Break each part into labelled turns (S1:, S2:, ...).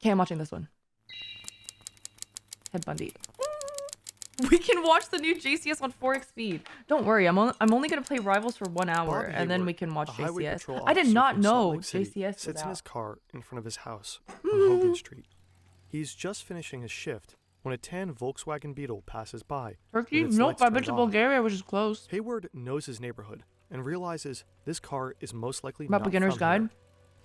S1: Okay, I'm watching this one. Ted Bundy. We can watch the new JCS on 4x speed. Don't worry, I'm only gonna play Rivals for 1 hour, and then we can watch JCS. I did not know JCS
S2: sits
S1: was
S2: in his
S1: out.
S2: car in front of his house on Hogan Street. He's just finishing his shift when a tan Volkswagen Beetle passes by.
S1: Turkey?
S2: with its
S1: Nope,
S2: lights
S1: I've been
S2: turned
S1: to
S2: off.
S1: Bulgaria, which is close.
S2: Hayward knows his neighborhood and realizes this car is most likely
S1: About
S2: not
S1: beginner's
S2: from
S1: guide?
S2: here.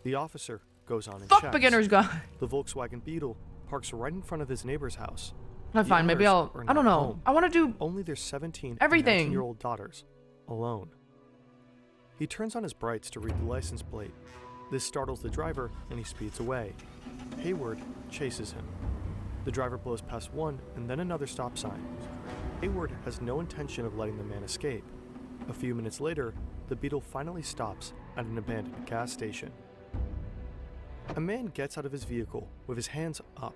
S2: The officer goes on and
S1: Fuck
S2: checks.
S1: beginner's guide.
S2: The Volkswagen Beetle parks right in front of his neighbor's house.
S1: That's
S2: The
S1: fine, maybe
S2: owners
S1: I'll...
S2: are
S1: I don't
S2: not
S1: know.
S2: home.
S1: I want to do...
S2: Only their 17
S1: Everything.
S2: and 19-year-old daughters, alone. He turns on his brights to read the license plate. This startles the driver, and he speeds away. Hayward chases him. The driver blows past one and then another stop sign. Hayward has no intention of letting the man escape. A few minutes later, the Beetle finally stops at an abandoned gas station. A man gets out of his vehicle with his hands up.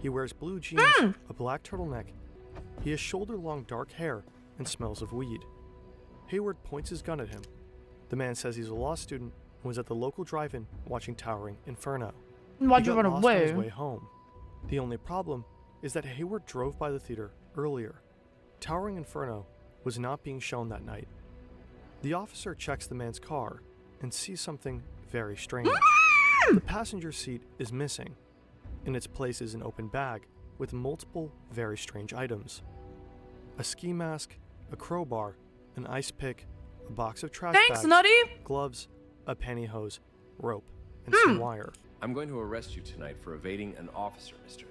S2: He wears blue jeans, a black turtleneck. He has shoulder-long dark hair and smells of weed. Hayward points his gun at him. The man says he's a law student and was at the local drive-in watching Towering Inferno.
S1: Why'd
S2: He
S1: you
S2: got
S1: run
S2: lost on his
S1: away?
S2: way home. The only problem is that Hayward drove by the theater earlier. Towering Inferno was not being shown that night. The officer checks the man's car and sees something very strange. The passenger seat is missing. In its place is an open bag with multiple very strange items. A ski mask, a crowbar, an ice pick, a box of trash
S1: Thanks,
S2: bags,
S1: Nutty!
S2: gloves, a pantyhose, rope, and some wire.
S3: I'm going to arrest you tonight for evading an officer, mister.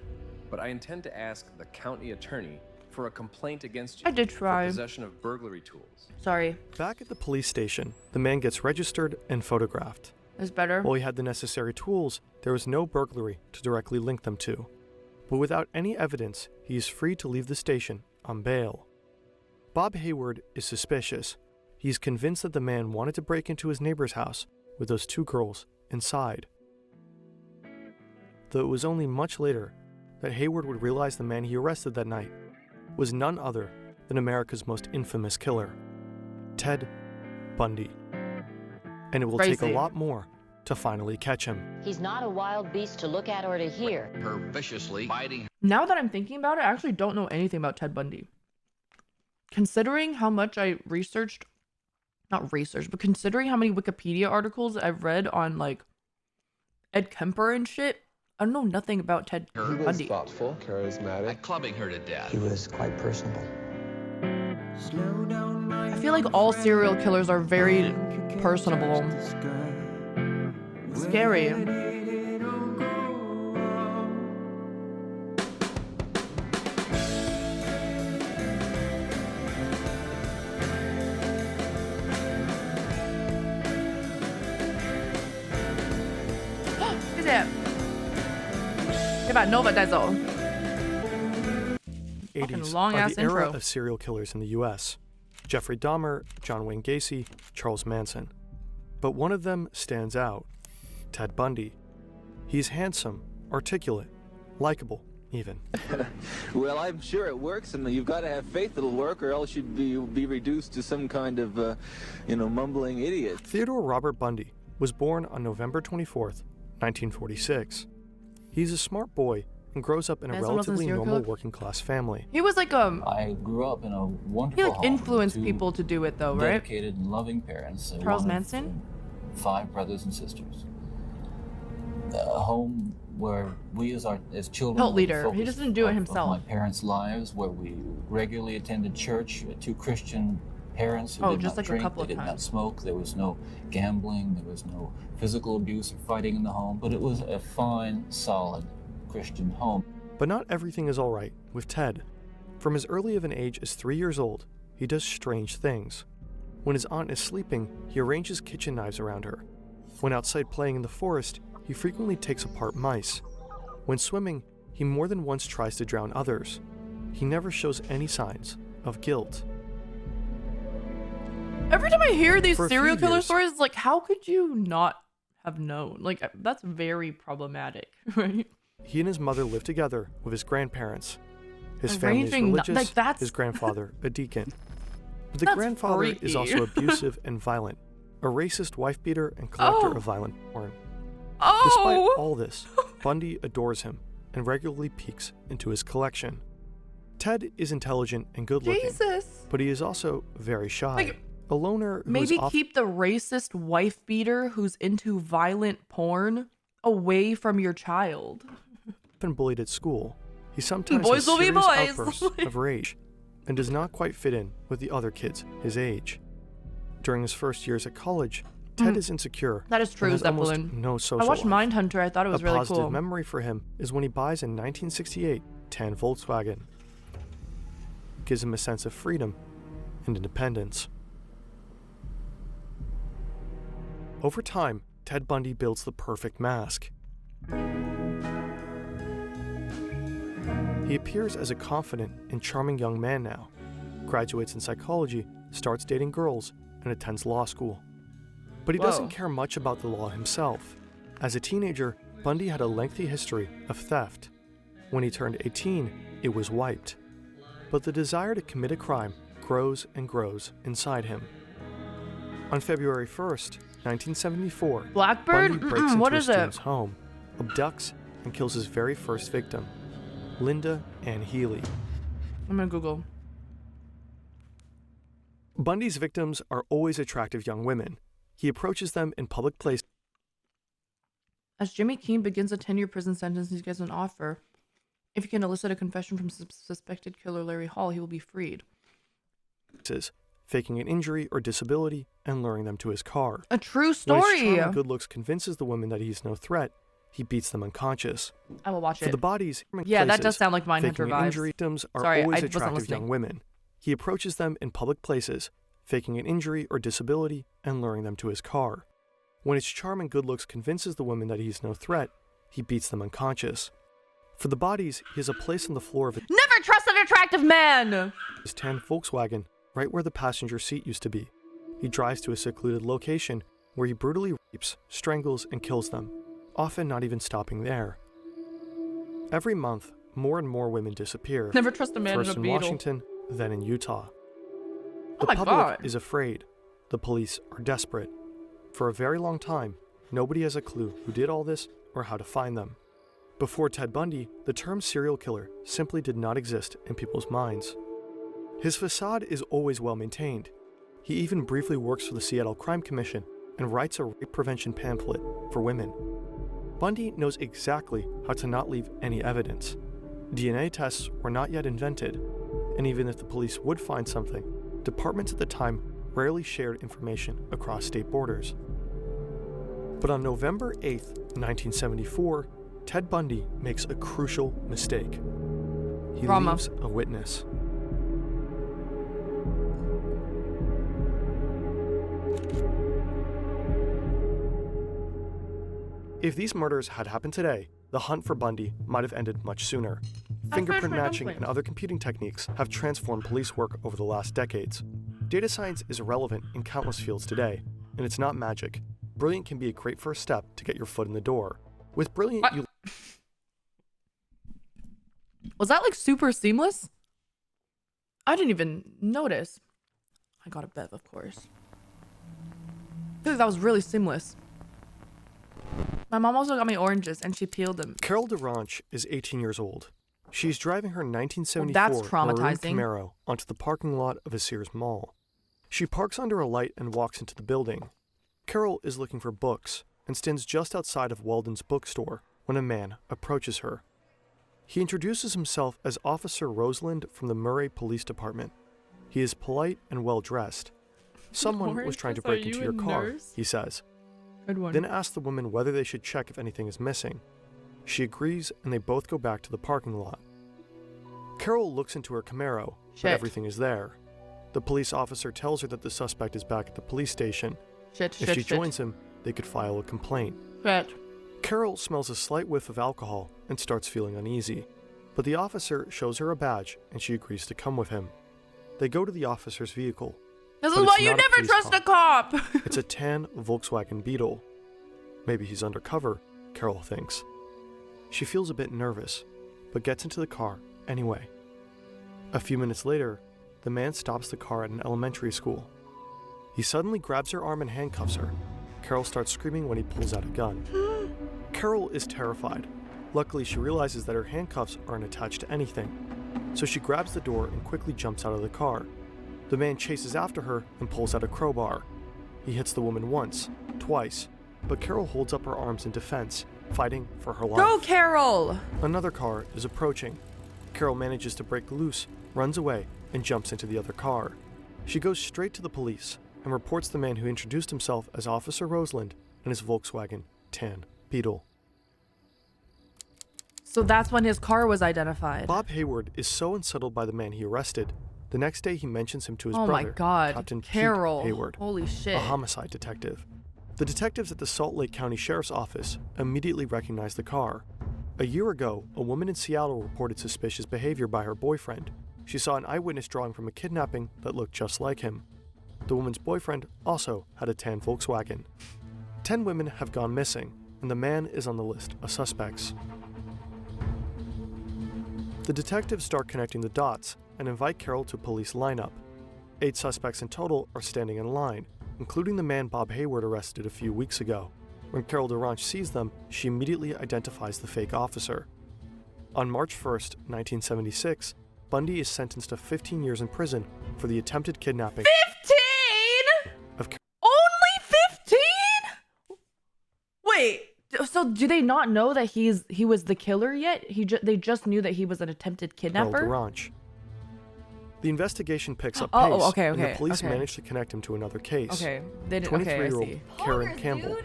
S3: But I intend to ask the county attorney for a complaint against you
S1: I did try.
S3: for possession of burglary tools.
S1: Sorry.
S2: Back at the police station, the man gets registered and photographed.
S1: It's better.
S2: While he had the necessary tools, there was no burglary to directly link them to. But without any evidence, he is free to leave the station on bail. Bob Hayward is suspicious. He is convinced that the man wanted to break into his neighbor's house with those two girls inside. Though it was only much later that Hayward would realize the man he arrested that night was none other than America's most infamous killer, Ted Bundy. And it will take a
S1: Crazy.
S2: lot more to finally catch him.
S4: He's not a wild beast to look at or to hear.
S5: Her viciously biting
S1: Now that I'm thinking about it, I actually don't know anything about Ted Bundy. Considering how much I researched, not researched, but considering how many Wikipedia articles I've read on like Ed Kemper and shit, I don't know nothing about Ted
S6: He was
S1: Bundy.
S6: thoughtful,
S5: by
S6: charismatic.
S5: clubbing her to death.
S7: He was quite personable.
S1: I feel like all serial killers are very personable. Scary. Chyba nowe dezo.
S2: 80s
S1: long-ass
S2: are the era
S1: intro.
S2: of serial killers in the U.S. Jeffrey Dahmer, John Wayne Gacy, Charles Manson. But one of them stands out, Ted Bundy. He's handsome, articulate, likable, even.
S8: Well, I'm sure it works, and you've got to have faith it'll work, or else you'd be reduced to some kind of, mumbling idiot.
S2: Theodore Robert Bundy was born on November 24th, 1946. He's a smart boy and grows up in a
S1: Manson wasn't a
S2: relatively
S1: serial
S2: normal
S1: killer?
S2: working-class family.
S1: He was like
S7: I grew up in a wonderful
S1: he like
S7: home
S1: influenced
S7: with two
S1: people to do it though, right?
S7: dedicated and loving parents.
S1: Charles
S7: one of,
S1: Manson?
S7: 5 brothers and sisters. A home where we as children
S1: Cult
S7: were the
S1: leader. He
S7: focus
S1: doesn't do it
S7: of
S1: himself.
S7: my parents' lives, where we regularly attended church. 2 Christian parents who
S1: Oh,
S7: did
S1: just
S7: not
S1: like a
S7: drink,
S1: couple
S7: they
S1: of
S7: did not
S1: times.
S7: smoke. There was no gambling. There was no physical abuse or fighting in the home. But it was a fine, solid Christian home.
S2: But not everything is all right with Ted. From as early of an age as 3 years old, he does strange things. When his aunt is sleeping, he arranges kitchen knives around her. When outside playing in the forest, he frequently takes apart mice. When swimming, he more than once tries to drown others. He never shows any signs of guilt.
S1: Every time I hear these
S2: For a few
S1: serial killer
S2: years-
S1: stories, like how could you not have known? Like that's very problematic, right?
S2: He and his mother live together with his grandparents. His family is
S1: Arranging kni-
S2: religious,
S1: like, that's-
S2: his grandfather a deacon. But the
S1: That's
S2: grandfather is
S1: freaky.
S2: also abusive and violent, a racist wife beater and collector
S1: Oh.
S2: of violent porn.
S1: Oh,
S2: Despite all this, Bundy adores him and regularly peeks into his collection. Ted is intelligent and good-looking,
S1: Jesus.
S2: but he is also very shy.
S1: Like,
S2: A loner who
S1: maybe
S2: is often
S1: keep the racist wife beater who's into violent porn away from your child.
S2: bullied at school. He sometimes
S1: Boys
S2: has
S1: will be
S2: serious
S1: boys.
S2: outbursts of rage and does not quite fit in with the other kids his age. During his first years at college, Ted is insecure.
S1: That is true,
S2: and has almost
S1: Zeppelin.
S2: no social
S1: I watched
S2: life.
S1: Mindhunter. I thought it was
S2: A
S1: really
S2: positive
S1: cool.
S2: memory for him is when he buys a 1968 tan Volkswagen. It gives him a sense of freedom and independence. Over time, Ted Bundy builds the perfect mask. He appears as a confident and charming young man now, graduates in psychology, starts dating girls, and attends law school. But he doesn't care much about the law himself. As a teenager, Bundy had a lengthy history of theft. When he turned 18, it was wiped. But the desire to commit a crime grows and grows inside him. On February 1st, 1974,
S1: Blackbird?
S2: Bundy breaks into
S1: What
S2: a
S1: is it?
S2: student's home, abducts, and kills his very first victim, Linda Ann Healy.
S1: I'm gonna Google.
S2: Bundy's victims are always attractive young women. He approaches them in public places.
S1: As Jimmy Keene begins a 10-year prison sentence, he gets an offer. If he can elicit a confession from suspected killer Larry Hall, he will be freed.
S2: Faking an injury or disability and luring them to his car.
S1: A true
S2: When
S1: story.
S2: his charm and good looks convinces the women that he's no threat, he beats them unconscious.
S1: I will watch
S2: For
S1: it.
S2: the bodies,
S1: Yeah, that does sound like Mindhunter
S2: faking an
S1: vibes.
S2: injury victims are
S1: Sorry,
S2: always
S1: I wasn't
S2: attractive
S1: listening.
S2: young women. He approaches them in public places, faking an injury or disability and luring them to his car. When his charm and good looks convinces the women that he's no threat, he beats them unconscious. For the bodies, he has a place on the floor of
S1: Never trust an attractive man!
S2: his tan Volkswagen, right where the passenger seat used to be. He drives to a secluded location where he brutally rapes, strangles, and kills them, often not even stopping there. Every month, more and more women disappear.
S1: Never trust a man
S2: First
S1: in a
S2: in
S1: beetle.
S2: Washington, then in Utah.
S1: Oh
S2: The
S1: my
S2: public
S1: God.
S2: is afraid. The police are desperate. For a very long time, nobody has a clue who did all this or how to find them. Before Ted Bundy, the term serial killer simply did not exist in people's minds. His facade is always well maintained. He even briefly works for the Seattle Crime Commission and writes a rape prevention pamphlet for women. Bundy knows exactly how to not leave any evidence. DNA tests were not yet invented, and even if the police would find something, departments at the time rarely shared information across state borders. But on November 8th, 1974, Ted Bundy makes a crucial mistake. He
S1: Drama.
S2: leaves a witness. If these murders had happened today, the hunt for Bundy might have ended much sooner. Fingerprint matching and other computing techniques have transformed police work over the last decades. Data science is relevant in countless fields today, and it's not magic. Brilliant can be a great first step to get your foot in the door. With Brilliant,
S1: What?
S2: you
S1: Was that like super seamless? I didn't even notice. I got a Bev, of course. Dude, that was really seamless. My mom also got me oranges and she peeled them.
S2: Carol DaRonch is 18 years old. She's driving her 1974
S1: that's
S2: maroon
S1: traumatizing.
S2: Camaro onto the parking lot of a Sears mall. She parks under a light and walks into the building. Carol is looking for books and stands just outside of Weldon's bookstore when a man approaches her. He introduces himself as Officer Roseland from the Murray Police Department. He is polite and well-dressed. Someone was trying to break into your car, he says.
S1: Good one.
S2: Then asks the woman whether they should check if anything is missing. She agrees and they both go back to the parking lot. Carol looks into her Camaro, but
S1: Shit.
S2: everything is there. The police officer tells her that the suspect is back at the police station.
S1: Shit,
S2: If
S1: shit,
S2: she
S1: shit.
S2: joins him, they could file a complaint.
S1: Shit.
S2: Carol smells a slight whiff of alcohol and starts feeling uneasy. But the officer shows her a badge and she agrees to come with him. They go to the officer's vehicle.
S1: This
S2: But
S1: is why
S2: it's
S1: you
S2: not a
S1: never
S2: police
S1: trust a cop.
S2: It's a tan Volkswagen Beetle. Maybe he's undercover, Carol thinks. She feels a bit nervous, but gets into the car anyway. A few minutes later, the man stops the car at an elementary school. He suddenly grabs her arm and handcuffs her. Carol starts screaming when he pulls out a gun. Carol is terrified, Luckily, she realizes that her handcuffs aren't attached to anything, so she grabs the door and quickly jumps out of the car. The man chases after her and pulls out a crowbar. He hits the woman once, twice, but Carol holds up her arms in defense, fighting for her life.
S1: Go, Carol!
S2: Another car is approaching. Carol manages to break loose, runs away, and jumps into the other car. She goes straight to the police and reports the man who introduced himself as Officer Roseland and his Volkswagen tan Beetle.
S1: So that's when his car was identified.
S2: Bob Hayward is so unsettled by the man he arrested. The next day, he mentions him to his
S1: Oh my
S2: brother,
S1: God,
S2: Captain Pete
S1: Carol.
S2: Hayward,
S1: Holy shit.
S2: a homicide detective. The detectives at the Salt Lake County Sheriff's Office immediately recognize the car. A year ago, a woman in Seattle reported suspicious behavior by her boyfriend. She saw an eyewitness drawing from a kidnapping that looked just like him. The woman's boyfriend also had a tan Volkswagen. 10 women have gone missing, and the man is on the list of suspects. The detectives start connecting the dots and invite Carol to a police lineup. 8 suspects in total are standing in line, including the man Bob Hayward arrested a few weeks ago. When Carol DaRonch sees them, she immediately identifies the fake officer. On March 1st, 1976, Bundy is sentenced to 15 years in prison for the attempted kidnapping
S1: 15?
S2: of Carol.
S1: Only 15? Wait, so do they not know that he was the killer yet? They just knew that he was an attempted kidnapper?
S2: DaRonch. The investigation picks up
S1: Oh,
S2: pace,
S1: okay,
S2: and the
S1: okay,
S2: police
S1: okay.
S2: manage to connect him to another case.
S1: Okay, they did. Okay, I
S2: 23-year-old
S1: see.
S2: Karen Campbell.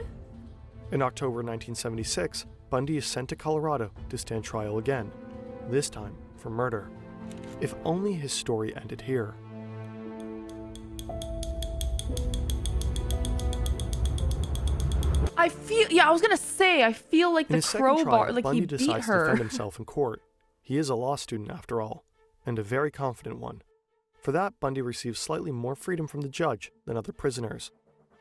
S2: In October 1976, Bundy is sent to Colorado to stand trial again, this time for murder. If only his story ended here.
S1: I feel like
S2: In
S1: the
S2: his second
S1: crowbar,
S2: trial,
S1: like
S2: Bundy
S1: he beat
S2: decides to
S1: her.
S2: defend himself in court. He is a law student after all, and a very confident one. For that, Bundy receives slightly more freedom from the judge than other prisoners.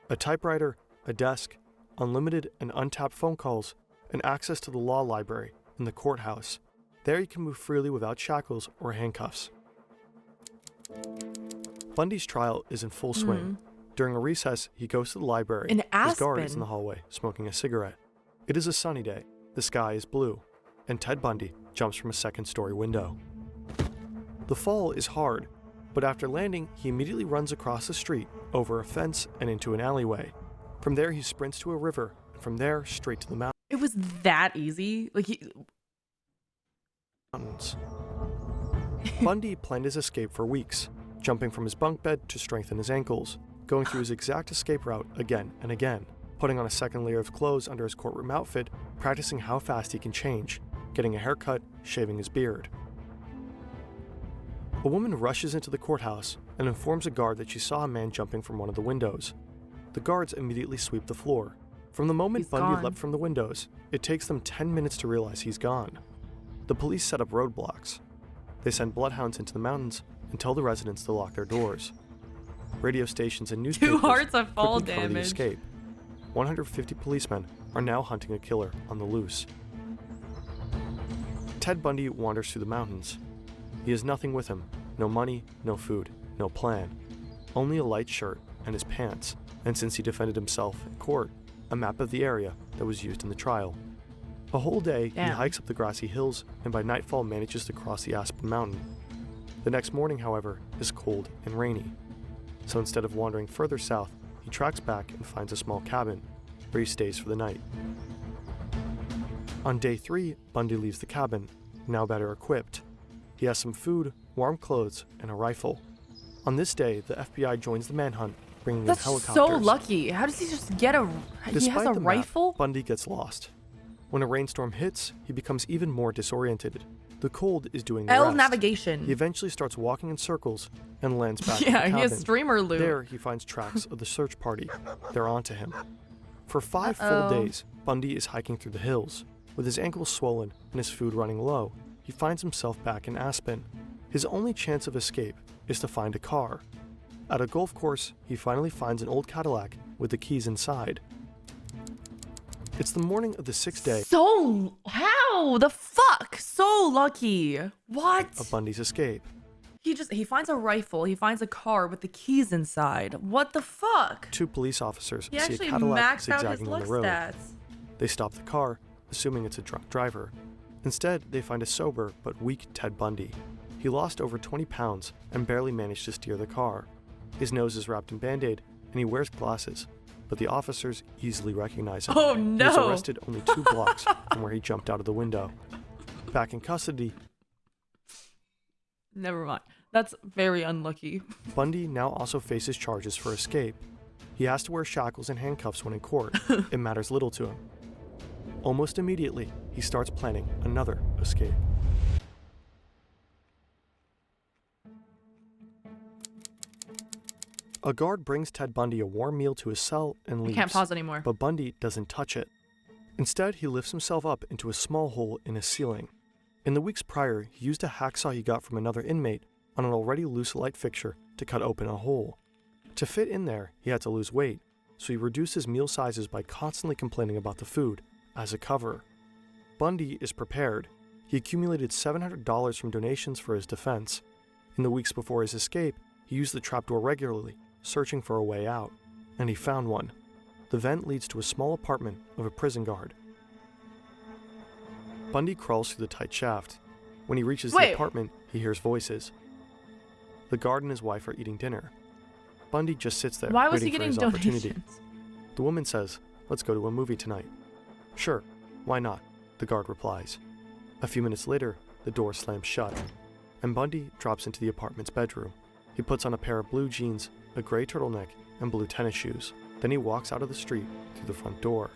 S2: A typewriter, a desk, unlimited and untapped phone calls, and access to the law library in the courthouse. There he can move freely without shackles or handcuffs. Bundy's trial is in full swing. During a recess, he goes to the library.
S1: In
S2: His guard is
S1: Aspen.
S2: in the hallway, smoking a cigarette. It is a sunny day. The sky is blue, and Ted Bundy jumps from a second-story window. The fall is hard, but after landing, he immediately runs across the street, over a fence, and into an alleyway. From there, he sprints to a river, and from there, straight to the
S1: It was that easy. Like
S2: mountains. Bundy planned his escape for weeks, jumping from his bunk bed to strengthen his ankles, going through his exact escape route again and again, putting on a second layer of clothes under his courtroom outfit, practicing how fast he can change, getting a haircut, shaving his beard. A woman rushes into the courthouse and informs a guard that she saw a man jumping from one of the windows. The guards immediately sweep the floor. From the moment
S1: He's
S2: Bundy
S1: gone.
S2: leapt from the windows, it takes them 10 minutes to realize he's gone. The police set up roadblocks. They send bloodhounds into the mountains and tell the residents to lock their doors. Radio stations and newspapers
S1: hearts of fall
S2: quickly cover the
S1: damage.
S2: escape. 150 policemen are now hunting a killer on the loose. Ted Bundy wanders through the mountains. He has nothing with him. No money, no food, no plan. Only a light shirt and his pants, and since he defended himself in court, a map of the area that was used in the trial. A whole day, he
S1: Damn.
S2: hikes up the grassy hills and by nightfall manages to cross the Aspen Mountain. The next morning, however, is cold and rainy. So instead of wandering further south, he tracks back and finds a small cabin, where he stays for the night. On day 3, Bundy leaves the cabin, now better equipped. He has some food, warm clothes, and a rifle. On this day, the FBI joins the manhunt, bringing
S1: that's
S2: in helicopters.
S1: so lucky. How does he just get a? He has
S2: Despite
S1: a
S2: the map,
S1: rifle.
S2: Bundy gets lost. When a rainstorm hits, he becomes even more disoriented. The cold is doing the
S1: L
S2: rest.
S1: navigation.
S2: He eventually starts walking in circles and lands back in the
S1: Yeah,
S2: cabin.
S1: he has streamer loot.
S2: There, he finds tracks of the search party. They're onto him. For 5 full
S1: Uh-oh.
S2: days, Bundy is hiking through the hills. With his ankles swollen and his food running low, he finds himself back in Aspen. His only chance of escape is to find a car. At a golf course, he finally finds an old Cadillac with the keys inside. It's the morning of the 6th day
S1: So how the fuck? So lucky. What?
S2: of Bundy's escape.
S1: He finds a rifle. He finds a car with the keys inside. What the fuck?
S2: 2 police officers
S1: He
S2: see a
S1: actually
S2: Cadillac
S1: maxed out his
S2: zigzagging on
S1: luck
S2: the road.
S1: stats.
S2: They stop the car, assuming it's a drunk driver. Instead, they find a sober but weak Ted Bundy. He lost over 20 pounds and barely managed to steer the car. His nose is wrapped in Band-Aid and he wears glasses, but the officers easily recognize him.
S1: Oh no!
S2: He was arrested only 2 blocks from where he jumped out of the window. Back in custody,
S1: Never mind. That's very unlucky.
S2: Bundy now also faces charges for escape. He has to wear shackles and handcuffs when in court. It matters little to him. Almost immediately, he starts planning another escape. A guard brings Ted Bundy a warm meal to his cell and leaves.
S1: I can't pause anymore.
S2: But Bundy doesn't touch it. Instead, he lifts himself up into a small hole in his ceiling. In the weeks prior, he used a hacksaw he got from another inmate on an already loose light fixture to cut open a hole. To fit in there, he had to lose weight, so he reduced his meal sizes by constantly complaining about the food, as a cover. Bundy is prepared. He accumulated $700 from donations for his defense. In the weeks before his escape, he used the trapdoor regularly, searching for a way out, and he found one. The vent leads to a small apartment of a prison guard. Bundy crawls through the tight shaft. When he reaches the apartment, he hears voices. The guard and his wife are eating dinner. Bundy just sits there,
S1: Why was
S2: waiting
S1: he getting
S2: for his opportunity.
S1: donations?
S2: The woman says, "Let's go to a movie tonight." "Sure, why not?" the guard replies. A few minutes later, the door slams shut, and Bundy drops into the apartment's bedroom. He puts on a pair of blue jeans, a gray turtleneck, and blue tennis shoes. Then he walks out of the street through the front door.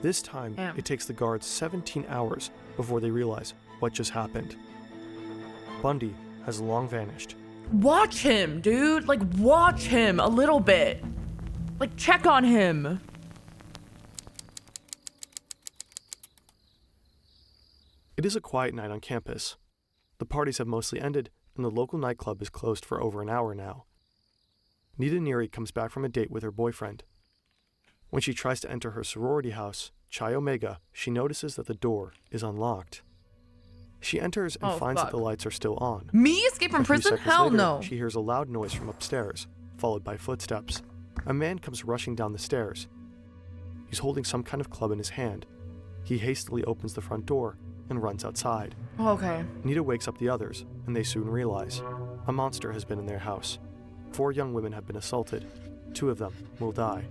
S2: This time, it takes the guards 17 hours before they realize what just happened. Bundy has long vanished.
S1: Watch him, dude. Like, watch him a little bit. Like, check on him.
S2: It is a quiet night on campus. The parties have mostly ended, and the local nightclub is closed for over an hour now. Nita Neary comes back from a date with her boyfriend. When she tries to enter her sorority house, Chi Omega, she notices that the door is unlocked. She enters and finds that the lights are still on.
S1: Me escape from prison? Hell
S2: later,
S1: no.
S2: She hears a loud noise from upstairs, followed by footsteps. A man comes rushing down the stairs. He's holding some kind of club in his hand. He hastily opens the front door and runs outside.
S1: Okay.
S2: Nita wakes up the others, and they soon realize a monster has been in their house. 4 young women have been assaulted. 2 of them will die.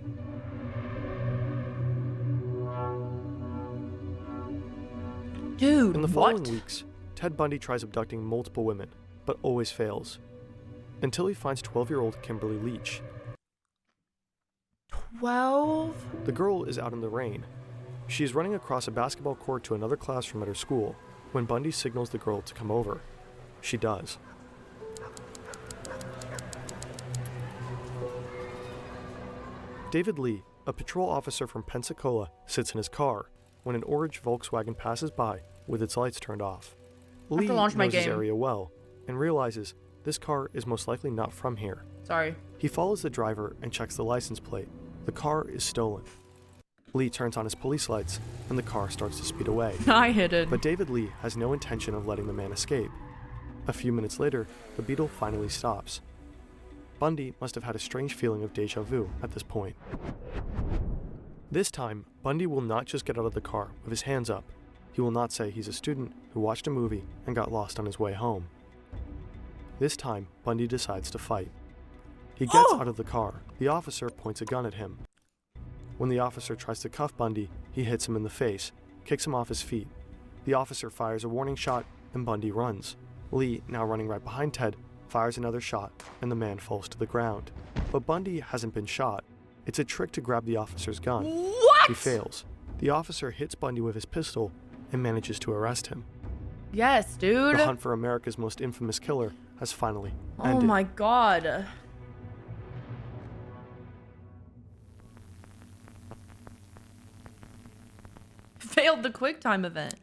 S1: Dude,
S2: In the following weeks, Ted Bundy tries abducting multiple women, but always fails. Until he finds 12-year-old Kimberly Leach.
S1: 12?
S2: The girl is out in the rain. She is running across a basketball court to another classroom at her school when Bundy signals the girl to come over. She does. David Lee, a patrol officer from Pensacola, sits in his car when an orange Volkswagen passes by with its lights turned off. Lee knows his area well and realizes this car is most likely not from here.
S1: Sorry.
S2: He follows the driver and checks the license plate. The car is stolen. Lee turns on his police lights and the car starts to speed away.
S1: I hit it.
S2: But David Lee has no intention of letting the man escape. A few minutes later, the Beetle finally stops. Bundy must have had a strange feeling of deja vu at this point. This time, Bundy will not just get out of the car with his hands up. He will not say he's a student who watched a movie and got lost on his way home. This time, Bundy decides to fight. He gets out of the car. The officer points a gun at him. When the officer tries to cuff Bundy, he hits him in the face, kicks him off his feet. The officer fires a warning shot, and Bundy runs. Lee, now running right behind Ted, fires another shot, and the man falls to the ground. But Bundy hasn't been shot. It's a trick to grab the officer's gun.
S1: What?
S2: He fails. The officer hits Bundy with his pistol and manages to arrest him.
S1: Yes, dude.
S2: The hunt for America's most infamous killer has finally ended.
S1: Oh my god. Failed the QuickTime event.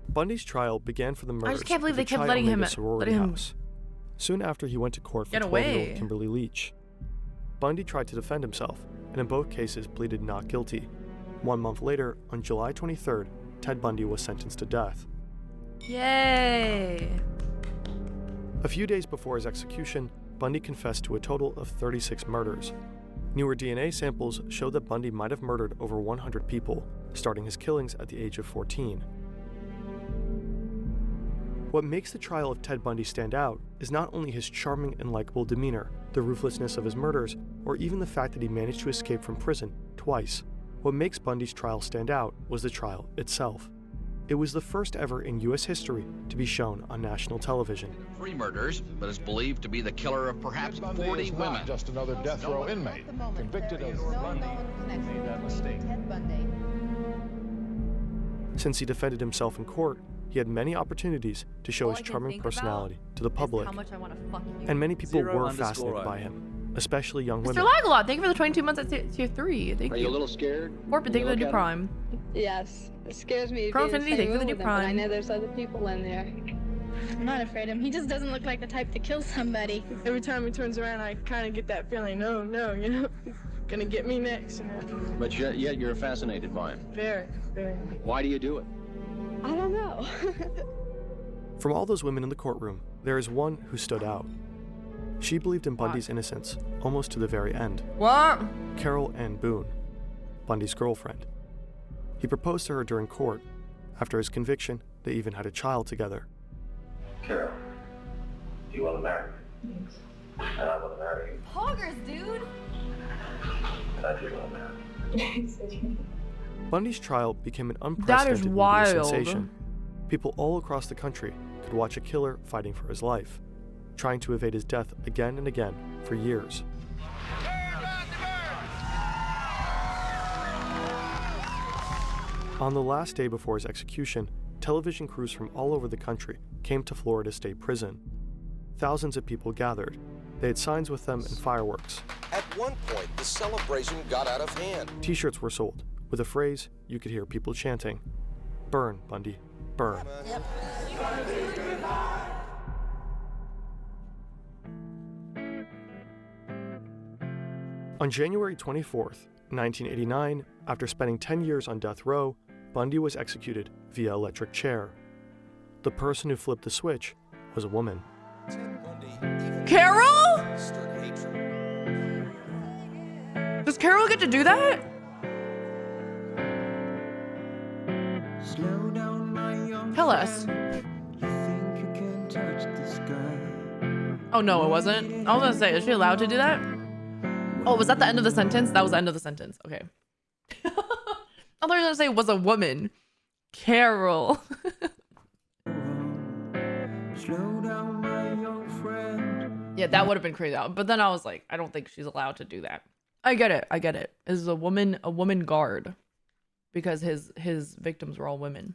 S2: Bundy's trial began for the murders
S1: just can't believe
S2: of
S1: they
S2: the
S1: kept
S2: Chi
S1: letting
S2: Omega
S1: him
S2: sorority
S1: let him
S2: house. Soon after, he went to court for
S1: get
S2: 12-year-old
S1: away.
S2: Kimberly Leach. Bundy tried to defend himself, and in both cases pleaded not guilty. 1 month later, on July 23rd, Ted Bundy was sentenced to death.
S1: Yay.
S2: A few days before his execution, Bundy confessed to a total of 36 murders. Newer DNA samples show that Bundy might have murdered over 100 people. starting his killings at the age of 14. What makes the trial of Ted Bundy stand out is not only his charming and likable demeanor, the ruthlessness of his murders, or even the fact that he managed to escape from prison twice. What makes Bundy's trial stand out was the trial itself. It was the first ever in U.S. history to be shown on national television.
S5: 3 murders, but is believed to be the killer of perhaps 40 women.
S6: Just another death row inmate convicted of
S2: Since he defended himself in court, he had many opportunities to show his charming personality to the public, and many people were fascinated by him, especially young women.
S1: Mr. Lagalot, thank you for the 22 months at tier 3. Thank you.
S8: Are you a little scared?
S1: Corbin, thank you for the new prime.
S9: Yes, it scares me to
S1: Pro
S9: be in the
S1: Infinity,
S9: same
S1: thank you for the
S9: room
S1: new
S9: with him, but I
S1: prime.
S9: know there's other people in there.
S10: I'm not afraid of him. He just doesn't look like the type to kill somebody. Every time he turns around, I kind of get that feeling, no, you know, gonna get me next, you know.
S5: But yet you're fascinated by him.
S10: Very, very.
S5: Why do you do it?
S9: I don't know.
S2: From all those women in the courtroom, there is one who stood out. She believed in Bundy's innocence almost to the very end.
S1: What?
S2: Carol Ann Boone, Bundy's girlfriend. He proposed to her during court. After his conviction, they even had a child together.
S11: Carol, do you want to marry me? Yes. And I want to marry you.
S12: Poggers, dude!
S11: And I do want to marry you.
S2: Bundy's trial became an unprecedented media
S1: wild.
S2: sensation. People all across the country could watch a killer fighting for his life, trying to evade his death again and again for years. On the last day before his execution, television crews from all over the country came to Florida State Prison. Thousands of people gathered. They had signs with them and fireworks.
S13: At one point, the celebration got out of hand.
S2: T-shirts were sold. With a phrase, you could hear people chanting, "Burn, Bundy, burn."
S13: Yep.
S2: On January 24th, 1989, after spending 10 years on death row, Bundy was executed via electric chair. The person who flipped the switch was a woman.
S1: Carol? Does Carol get to do that? Tell us. Oh no, it wasn't. I was gonna say, is she allowed to do that? Oh, was that the end of the sentence? That was the end of the sentence. Okay. I thought you were gonna say it was a woman. Carol. Yeah, that would have been crazy. But then I was like, I don't think she's allowed to do that. I get it. I get it. This is a woman guard because his victims were all women.